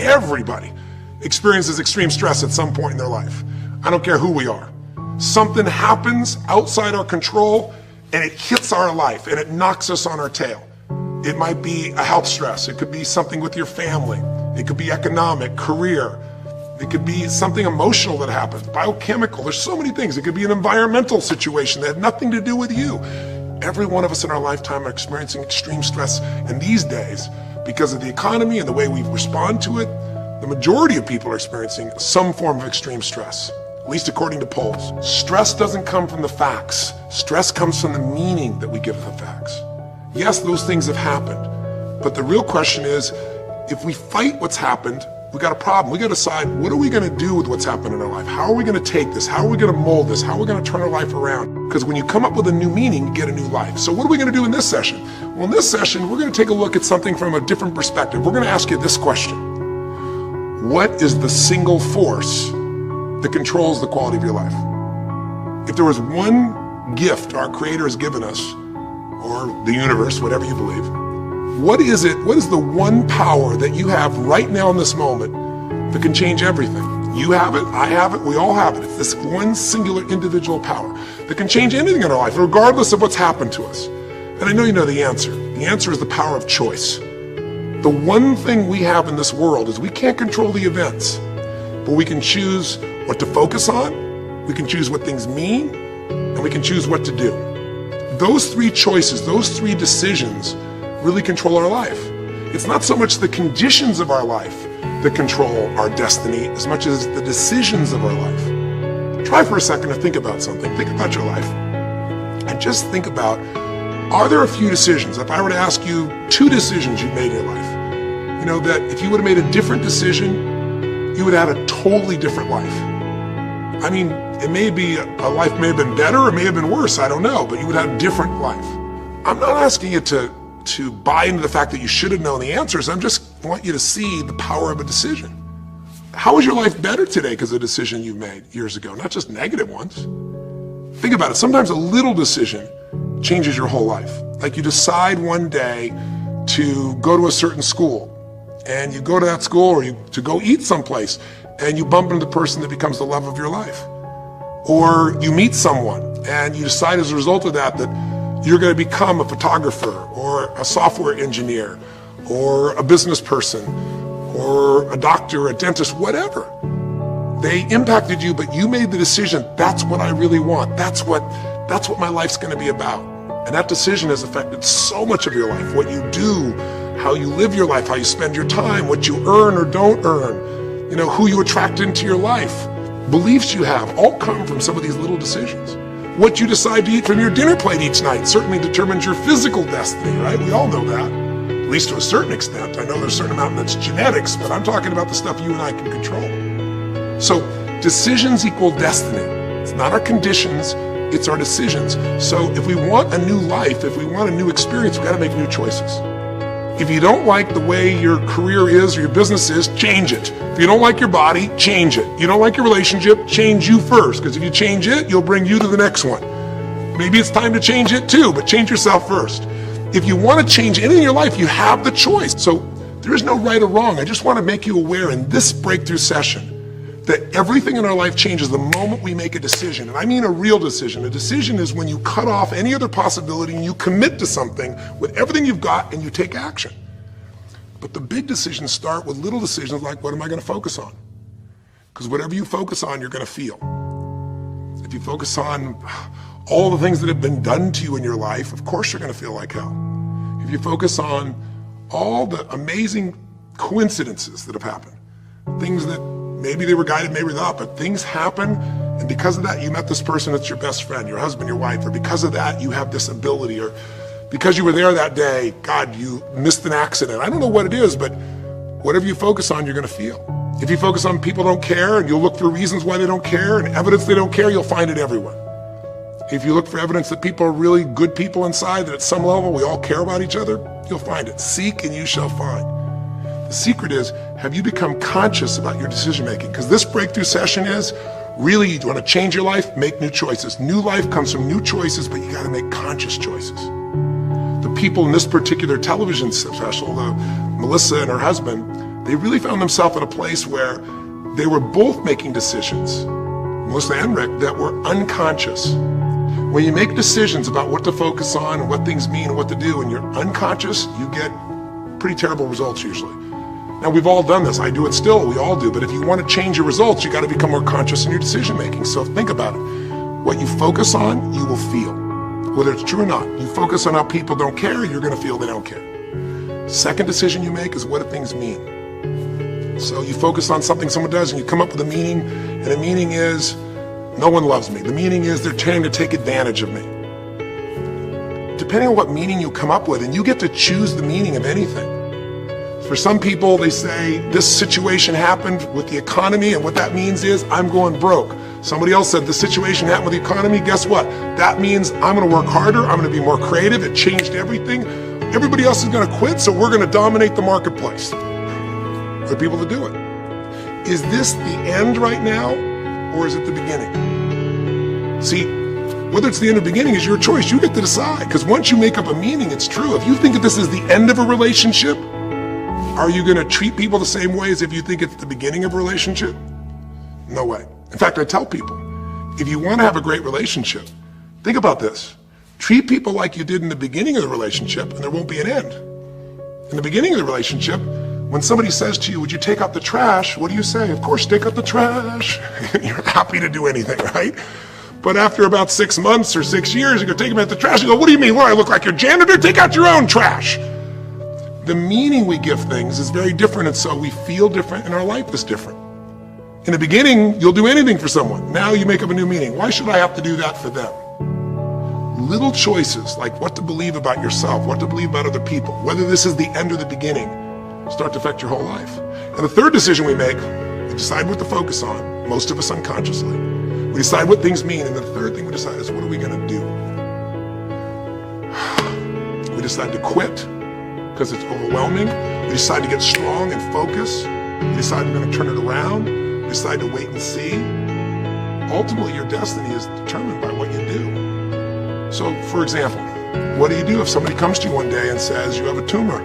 everybody experiences extreme stress at some point in their life. I don't care who we are. Something happens outside our control and it hits our life and it knocks us on our tail. It might be a health stress. It could be something with your family. It could be economic, career. It could be something emotional that happens, biochemical. There's so many things. It could be an environmental situation that had nothing to do with you. Every one of us in our lifetime are experiencing extreme stress. And these days, because of the economy and the way we respond to it, the majority of people are experiencing some form of extreme stress, at least according to polls. Stress doesn't come from the facts. Stress comes from the meaning that we give the facts. Yes, those things have happened, but the real question is, if we fight what's happened, we got a problem. We got to decide, what are we going to do with what's happened in our life? How are we going to take this? How are we going to mold this? How are we going to turn our life around? Because when you come up with a new meaning, you get a new life. So what are we going to do in this session? Well, in this session, we're going to take a look at something from a different perspective. We're going to ask you this question. What is the single force that controls the quality of your life? If there was one gift our Creator has given us, or the universe, whatever you believe, what is it? What is the one power that you have right now in this moment that can change everything? You have it, I have it, we all have it. It's this one singular individual power that can change anything in our life, regardless of what's happened to us. And I know you know the answer. The answer is the power of choice. The one thing we have in this world is we can't control the events, but we can choose what to focus on, we can choose what things mean, and we can choose what to do. Those three choices, those three decisions really control our life. It's not so much the conditions of our life that control our destiny as much as the decisions of our life. Try for a second to think about something. Think about your life. And just think about, are there a few decisions? If I were to ask you 2 decisions you've made in your life, you know, that if you would have made a different decision, you would have had a totally different life. I mean, it may be, a life may have been better or may have been worse, I don't know, but you would have a different life. I'm not asking you to buy into the fact that you should have known the answers. I just want you to see the power of a decision. How is your life better today because of a decision you made years ago, not just negative ones? Think about it. Sometimes a little decision changes your whole life. Like you decide one day to go to a certain school, and you go to that school, or to go eat someplace, and you bump into the person that becomes the love of your life. Or you meet someone, and you decide as a result of that you're going to become a photographer or a software engineer or a business person or a doctor, a dentist, whatever. They impacted you, but you made the decision, that's what I really want. That's what my life's going to be about. And that decision has affected so much of your life, what you do, how you live your life, how you spend your time, what you earn or don't earn, you know, who you attract into your life. Beliefs you have all come from some of these little decisions. What you decide to eat from your dinner plate each night certainly determines your physical destiny, right? We all know that, at least to a certain extent. I know there's a certain amount that's genetics, but I'm talking about the stuff you and I can control. So decisions equal destiny. It's not our conditions, it's our decisions. So if we want a new life, if we want a new experience, we've got to make new choices. If you don't like the way your career is or your business is, change it. If you don't like your body, change it. You don't like your relationship, change you first, because if you change it, you'll bring you to the next one. Maybe it's time to change it too, but change yourself first. If you want to change anything in your life, you have the choice. So there is no right or wrong. I just want to make you aware in this breakthrough session that everything in our life changes the moment we make a decision. And I mean a real decision. A decision is when you cut off any other possibility and you commit to something with everything you've got and you take action. But the big decisions start with little decisions like, what am I going to focus on? Because whatever you focus on, you're going to feel. If you focus on all the things that have been done to you in your life, of course you're going to feel like hell. If you focus on all the amazing coincidences that have happened, things that maybe they were guided, maybe not, but things happen, and because of that, you met this person that's your best friend, your husband, your wife, or because of that, you have this ability, or because you were there that day, God, you missed an accident. I don't know what it is, but whatever you focus on, you're going to feel. If you focus on people don't care, and you'll look for reasons why they don't care, and evidence they don't care, you'll find it everywhere. If you look for evidence that people are really good people inside, that at some level we all care about each other, you'll find it. Seek and you shall find. The secret is, have you become conscious about your decision making? Because this breakthrough session is, really, you want to change your life, make new choices. New life comes from new choices, but you got to make conscious choices. The people in this particular television special, Melissa and her husband, they really found themselves in a place where they were both making decisions, Melissa and Rick, that were unconscious. When you make decisions about what to focus on and what things mean and what to do, and you're unconscious, you get pretty terrible results usually. Now, we've all done this. I do it still. We all do. But if you want to change your results, you got to become more conscious in your decision making. So think about it. What you focus on, you will feel. Whether it's true or not. You focus on how people don't care, you're going to feel they don't care. Second decision you make is what do things mean. So you focus on something someone does and you come up with a meaning, and the meaning is, no one loves me. The meaning is they're trying to take advantage of me. Depending on what meaning you come up with, and you get to choose the meaning of anything. For some people, they say, this situation happened with the economy, and what that means is, I'm going broke. Somebody else said, the situation happened with the economy, guess what? That means I'm gonna work harder, I'm gonna be more creative, it changed everything. Everybody else is gonna quit, so we're gonna dominate the marketplace. For people to do it. Is this the end right now, or is it the beginning? See, whether it's the end or beginning is your choice. You get to decide, because once you make up a meaning, it's true. If you think that this is the end of a relationship, are you going to treat people the same way as if you think it's the beginning of a relationship? No way. In fact, I tell people, if you want to have a great relationship, think about this. Treat people like you did in the beginning of the relationship, and there won't be an end. In the beginning of the relationship, when somebody says to you, would you take out the trash? What do you say? Of course, take out the trash. You're happy to do anything, right? But after about 6 months or 6 years, you go take them out the trash. You go, what do you mean? What, I look like your janitor? Take out your own trash. The meaning we give things is very different, and so we feel different, and our life is different. In the beginning, you'll do anything for someone. Now you make up a new meaning. Why should I have to do that for them? Little choices, like what to believe about yourself, what to believe about other people, whether this is the end or the beginning, start to affect your whole life. And the third decision we make, we decide what to focus on, most of us unconsciously. We decide what things mean, and the third thing we decide is what are we gonna do? We decide to quit because it's overwhelming. We decide to get strong and focus. We decide we're gonna turn it around. We decide to wait and see. Ultimately, your destiny is determined by what you do. So, for example, what do you do if somebody comes to you one day and says you have a tumor?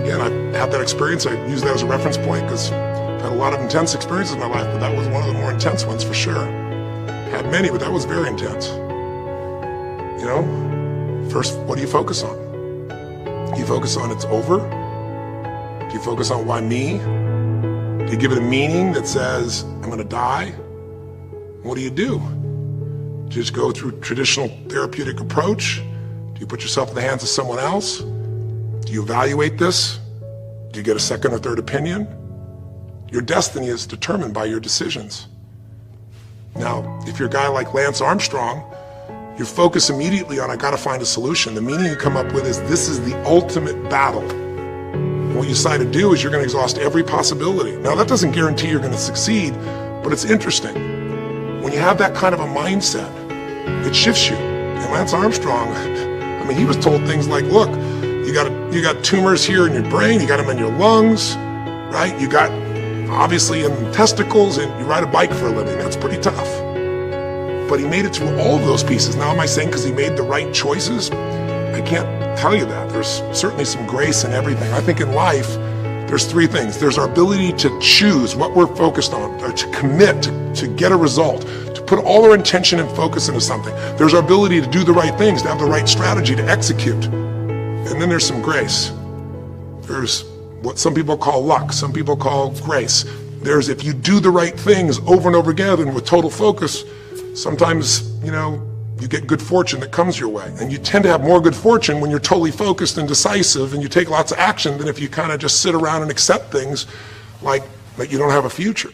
Again, I've had that experience. I use that as a reference point because I've had a lot of intense experiences in my life, but that was one of the more intense ones for sure. Had many, but that was very intense. You know, first, what do you focus on? Do you focus on it's over? Do you focus on why me? Do you give it a meaning that says, I'm gonna die? What do? Do you just go through traditional therapeutic approach? Do you put yourself in the hands of someone else? Do you evaluate this? Do you get a second or third opinion? Your destiny is determined by your decisions. Now, if you're a guy like Lance Armstrong, you focus immediately on, I gotta find a solution. The meaning you come up with is, this is the ultimate battle. What you decide to do is you're gonna exhaust every possibility. Now, that doesn't guarantee you're gonna succeed, but it's interesting. When you have that kind of a mindset, it shifts you. And Lance Armstrong, I mean, he was told things like, look, you got tumors here in your brain, you got them in your lungs, right? You got, obviously, in testicles, and you ride a bike for a living. That's pretty tough. But he made it through all of those pieces. Now, am I saying because he made the right choices? I can't tell you that. There's certainly some grace in everything. I think in life, there's three things. There's our ability to choose what we're focused on, or to commit, to get a result, to put all our intention and focus into something. There's our ability to do the right things, to have the right strategy, to execute. And then there's some grace. There's what some people call luck, some people call grace. There's, if you do the right things over and over again and with total focus, sometimes, you know, you get good fortune that comes your way. And you tend to have more good fortune when you're totally focused and decisive and you take lots of action than if you kind of just sit around and accept things like that you don't have a future.